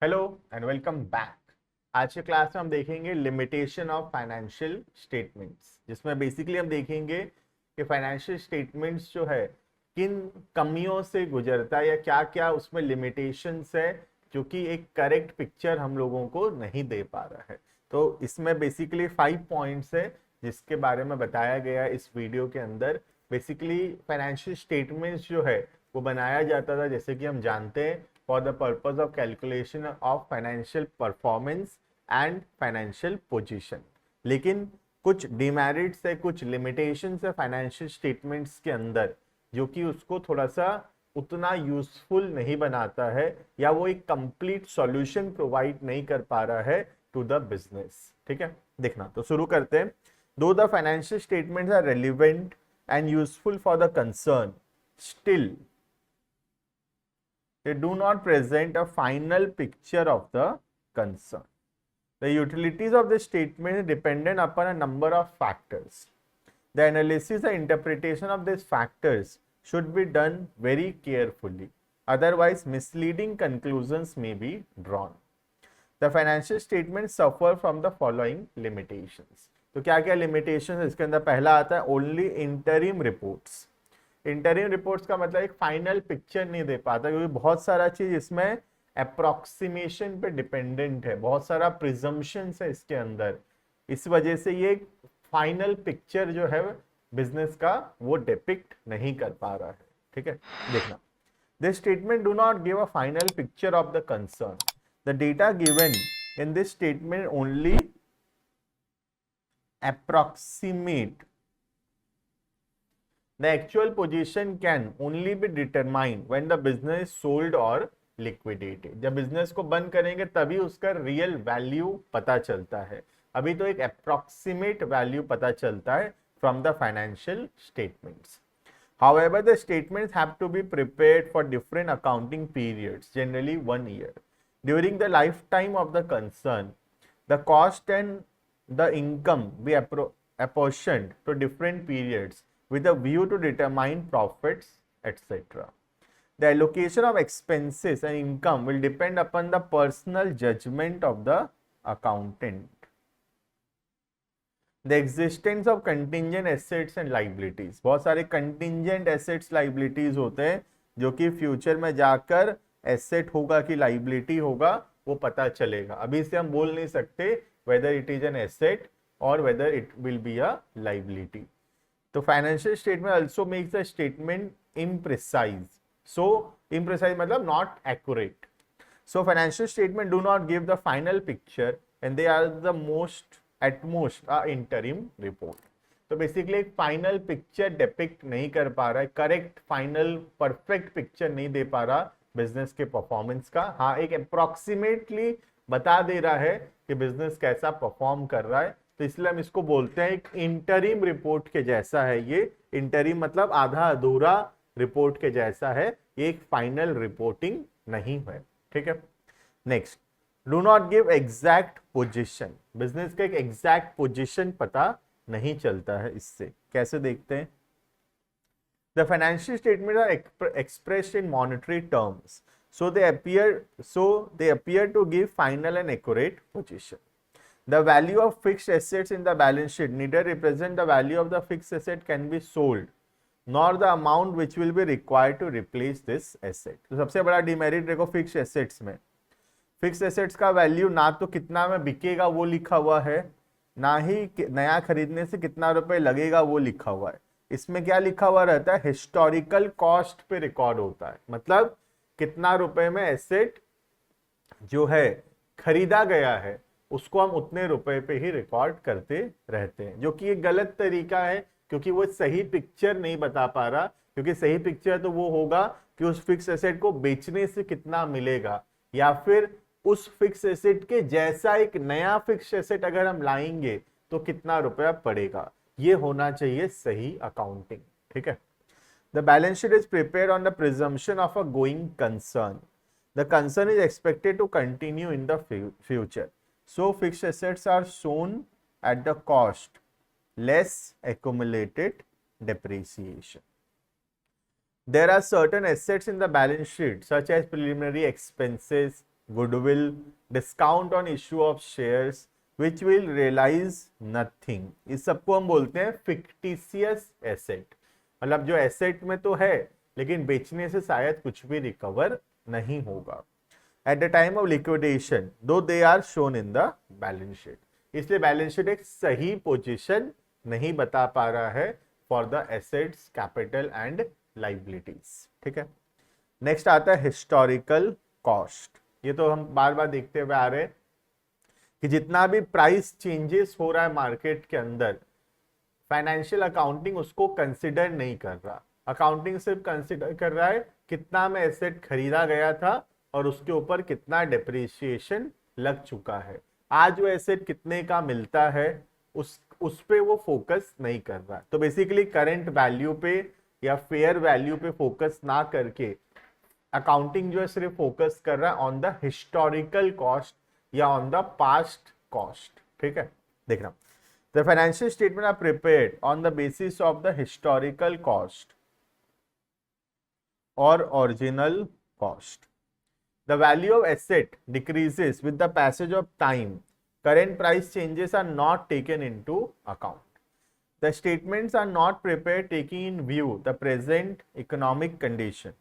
Hello and welcome back. आज के class में हम देखेंगे लिमिटेशन ऑफ फाइनेंशियल स्टेटमेंट्स, जिसमें बेसिकली हम देखेंगे कि फाइनेंशियल स्टेटमेंट्स जो है किन कमियों से गुजरता है या क्या क्या उसमें लिमिटेशंस है जो कि एक करेक्ट पिक्चर हम लोगों को नहीं दे पा रहा है। तो इसमें बेसिकली 5 पॉइंट्स है जिसके बारे में बताया गया है इस वीडियो के अंदर। बेसिकली फाइनेंशियल स्टेटमेंट्स जो है वो बनाया जाता था, जैसे कि हम जानते हैं, for the purpose of calculation of financial performance and financial position। लेकिन कुछ डिमेरिट्स है, कुछ लिमिटेशंस है फाइनेंशियल स्टेटमेंट्स के अंदर, जो कि उसको थोड़ा सा उतना यूजफुल नहीं बनाता है या वो एक कंप्लीट सॉल्यूशन प्रोवाइड नहीं कर पा रहा है टू द बिजनेस। ठीक है, देखना तो शुरू करते हैं। Though the financial statements are relevant and useful for the concern, still they do not present a final picture of the concern. The utilities of the statement is dependent upon a number of factors. The analysis and interpretation of these factors should be done very carefully. Otherwise, misleading conclusions may be drawn. The financial statements suffer from the following limitations. तो क्या क्या limitations इसके अंदर पहला आता है only interim reports। Interim reports का मतलब एक फाइनल पिक्चर नहीं दे पाता, क्योंकि बहुत सारा चीज इसमें अप्रोक्सीमेशन पे डिपेंडेंट है, बहुत सारा प्रिजम्पशंस है इसके अंदर। इस वजह से ये फाइनल पिक्चर जो है बिजनेस का वो डिपिक्ट नहीं कर पा रहा है। ठीक है, देखना, this statement do not give a final picture of the concern. The data given in this statement only approximate the actual position can only be determined when the business is sold or liquidated। जब business को बंद करेंगे तभी उसका real value पता चलता है, अभी तो एक अप्रोक्सीमेट वैल्यू पता चलता है from the financial statements। However, the statements have to be prepared for different accounting periods, generally 1 year. During the lifetime of the concern, the cost and the income be apportioned to different periods with a view to determine profits, etc. The allocation of expenses and income will depend upon the personal judgment of the accountant. The existence of contingent assets and liabilities, बहुत सारे contingent assets liabilities होते हैं जो कि future में जाकर asset होगा कि लाइबिलिटी होगा वो पता चलेगा। अभी से हम बोल नहीं सकते whether it is an asset or whether it will be a liability। तो financial statement also makes the statement imprecise. So imprecise मतलब not accurate. So financial statement do not give the final picture and they are the most at most interim report. तो basically एक final picture depict नहीं कर पा रहा है, correct final perfect picture नहीं दे पा रहा बिजनेस के परफॉर्मेंस का। हाँ, एक अप्रोक्सीमेटली बता दे रहा है कि बिजनेस कैसा परफॉर्म कर रहा है, तो इसलिए हम इसको बोलते हैं एक इंटरिम रिपोर्ट के जैसा है। ये इंटरिम मतलब आधा अधूरा रिपोर्ट के जैसा है, ये एक फाइनल रिपोर्टिंग नहीं है। ठीक है, next, do not give exact position. Business का एक एग्जैक्ट पोजीशन पता नहीं चलता है इससे। कैसे देखते हैं, the financial statement are expressed in monetary terms, so they appear to give final and accurate position। The value of fixed assets in the balance sheet neither represent the value of the fixed asset can be sold, nor the amount which will be required to replace this asset। तो सबसे बड़ा demerit देखो fix assets में, fix assets का value ना तो कितना में बिकेगा वो लिखा हुआ है, ना ही नया खरीदने से कितना रुपए लगेगा वो लिखा हुआ है। इसमें क्या लिखा हुआ रहता है, हिस्टोरिकल कॉस्ट पे रिकॉर्ड होता है, मतलब कितना रुपए में एसेट जो है खरीदा गया है उसको हम उतने रुपए पे ही रिकॉर्ड करते रहते हैं, जो कि एक गलत तरीका है, क्योंकि वो सही पिक्चर नहीं बता पा रहा। क्योंकि सही पिक्चर तो वो होगा कि उस फिक्स एसेट को बेचने से कितना मिलेगा, या फिर उस फिक्स एसेट के जैसा एक नया फिक्स एसेट अगर हम लाएंगे तो कितना रुपया पड़ेगा। ये होना चाहिए सही अकाउंटिंग। ठीक है, the balance sheet is prepared on the presumption of a going concern. The concern is expected to continue in the future, so fixed assets are shown at the cost less accumulated depreciation। There are certain assets in the balance sheet such as preliminary expenses, goodwill, discount on issue of shares which will realise nothing, इस सबको हम बोलते हैं fictitious asset. मतलब जो asset में तो है लेकिन बेचने से शायद कुछ भी रिकवर नहीं होगा। At the time of liquidation though they are shown in the balance sheet, इसलिए बैलेंस शीट एक सही पोजीशन नहीं बता पा रहा है for the assets, capital and liabilities. ठीक है, नेक्स्ट आता है हिस्टोरिकल कॉस्ट। ये तो हम बार बार देखते हुए आ रहे हैं कि जितना भी प्राइस चेंजेस हो रहा है मार्केट के अंदर, फाइनेंशियल अकाउंटिंग उसको कंसिडर नहीं कर रहा। अकाउंटिंग सिर्फ कंसिडर कर रहा है कितना में एसेट खरीदा गया था और उसके ऊपर कितना डिप्रिसिएशन लग चुका है। आज वो एसेट कितने का मिलता है उस पे वो फोकस नहीं कर रहा। तो बेसिकली करंट वैल्यू पे या फेयर वैल्यू पे फोकस ना करके अकाउंटिंग जो है सिर्फ फोकस कर रहा है ऑन द हिस्टोरिकल कॉस्ट या ऑन द पास्ट कॉस्ट। ठीक है, देखना the financial statement are prepared on the basis of the historical cost or original cost. The value of asset decreases with the passage of time. Current price changes are not taken into account. The statements are not prepared taking in view the present economic condition.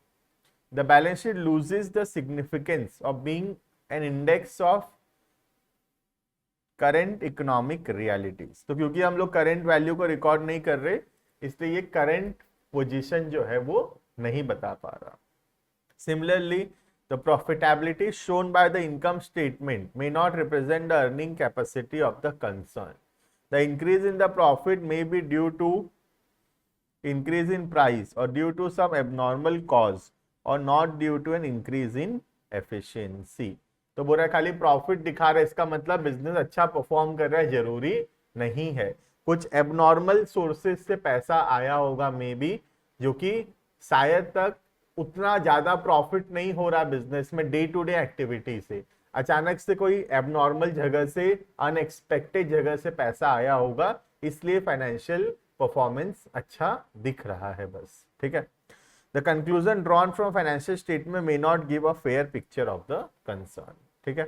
The balance sheet loses the significance of being an index of current economic realities. तो क्योंकि हम लोग current value को record नहीं कर रहे, इसलिए ये करंट पोजीशन जो है वो नहीं बता पा रहा। Similarly the profitability shown by the income statement may not represent the earning capacity of the concern. The increase in the profit may be due to increase in price और due to some abnormal cause और not due to an increase in efficiency. तो बोल रहा है खाली profit दिखा रहा है, इसका मतलब बिजनेस अच्छा परफॉर्म कर रहा है, जरूरी नहीं है। कुछ एबनॉर्मल सोर्सेज से पैसा आया होगा मे बी, जो कि शायद तक उतना ज्यादा प्रॉफिट नहीं हो रहा बिजनेस में डे टू डे एक्टिविटी से। अचानक से कोई एबनॉर्मल जगह से, अनएक्सपेक्टेड जगह से पैसा आया होगा, इसलिए फाइनेंशियल परफॉर्मेंस अच्छा दिख रहा है बस। ठीक है, the conclusion drawn from financial statement may not give a fair picture of the concern। ठीक है,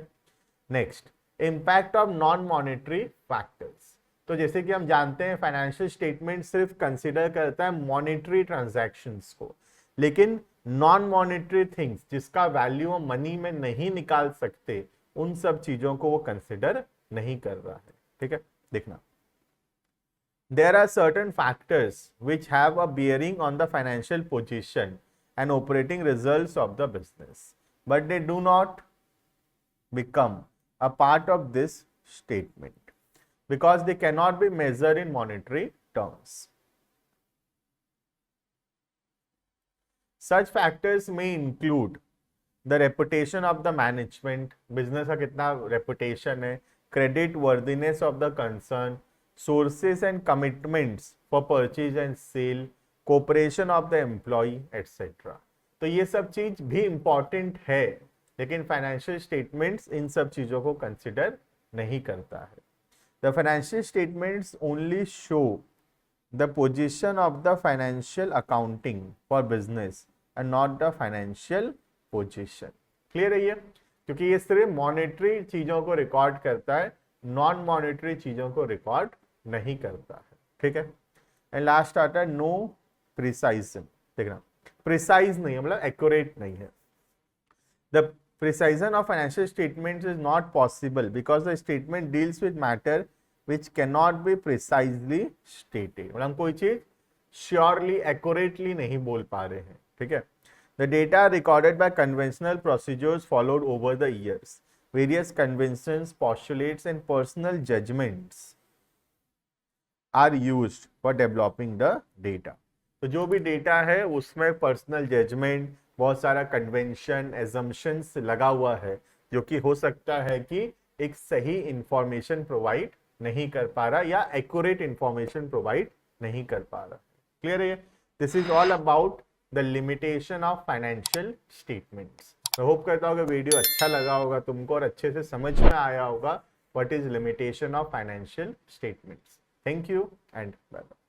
next impact of non monetary factors. तो जैसे कि हम जानते हैं फाइनेंशियल स्टेटमेंट सिर्फ कंसिडर करता है मॉनेटरी ट्रांजैक्शंस को, लेकिन नॉन मॉनेटरी थिंग्स जिसका वैल्यू हम मनी में नहीं निकाल सकते, उन सब चीजों को वो कंसिडर नहीं कर रहा है। ठीक है, देखना there are certain factors which have a bearing on the financial position and operating results of the business, but they do not become a part of this statement because they cannot be measured in monetary terms. Such factors may include the reputation of the management, business का कितना reputation है, credit worthiness of the concern, sources and commitments for purchase and sale, cooperation of the employee, etc. तो ये सब चीज भी important है, लेकिन फाइनेंशियल स्टेटमेंट्स इन सब चीजों को कंसिडर नहीं करता है। The financial statements only show the position of the financial accounting for business and not the financial position. Clear है ये? क्योंकि ये सिर्फ मॉनेटरी चीजों को रिकॉर्ड करता है, नॉन मॉनेटरी चीजों को रिकॉर्ड नहीं करता है। ठीक है, एंड लास्ट आता है नो प्रिसाइजन। देखना, प्रिसाइज नहीं है मतलब एक्यूरेट नहीं है। The precision of financial statements is not possible because the statement deals with matter which can not be precisely stated. मतलब हम कोई चीज श्योरली एक्यूरेटली नहीं बोल पा रहे हैं। ठीक है, the data recorded by conventional procedures followed over the years, various conventions, postulates and personal judgments are used for developing the data। तो जो भी डेटा है उसमें पर्सनल जजमेंट, बहुत सारा कन्वेंशन, एजम्पशंस लगा हुआ है, जो कि हो सकता है कि एक सही इंफॉर्मेशन प्रोवाइड नहीं कर पा रहा या एक्यूरेट इंफॉर्मेशन प्रोवाइड नहीं कर पा रहा। क्लियर है? This is all about the limitation of financial statements. मैं होप करता हूँ कि वीडियो अच्छा लगा होगा तुमको और अच्छे से समझ में आया होगा what is limitation of financial statements. Thank you and bye bye.